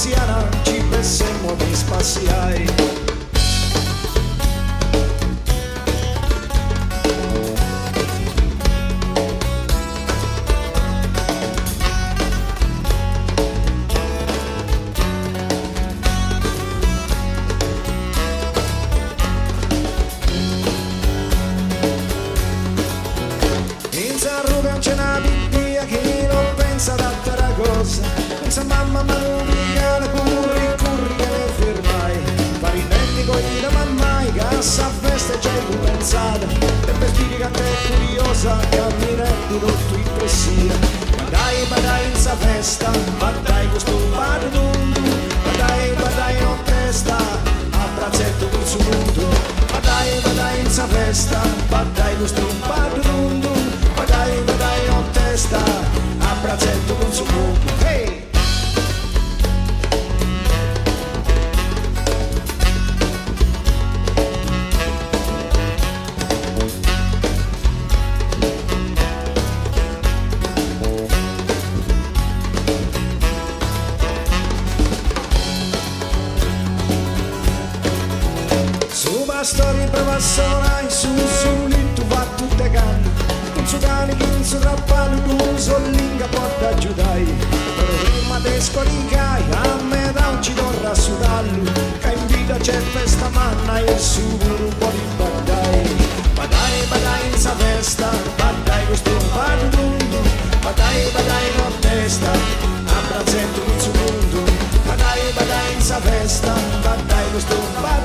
veneziana, ci pensemmo di spaziai. C'è una Bibbia che non pensa ad altra cosa, pensa a mamma ma non brigare, curri che ne fermai, parinetti con la mamma, che a sta festa c'è tu pensata, e per dire che te è curiosa, camminetti tutto in pressia, ma dai in sa festa, ma dai questo badundu, ma dai non testa, a braccetto col suo punto, ma dai in sa festa, ma dai questo badundu, ma dai non testa, a braccetto con suo punto, hey! Su pastori professora in su litto va tutte canne, un suo cane che un suo trappano, un suo linga porta giudai, però prima te scoricai, a me da un ci torna a sudarlo, che in vita c'è festa manna e su un po' di battaglia, ma dai in sa festa, ma dai questo badundu, ma dai non testa, a braccetto con suo punto, ma dai in sa festa, ma dai questo badundu,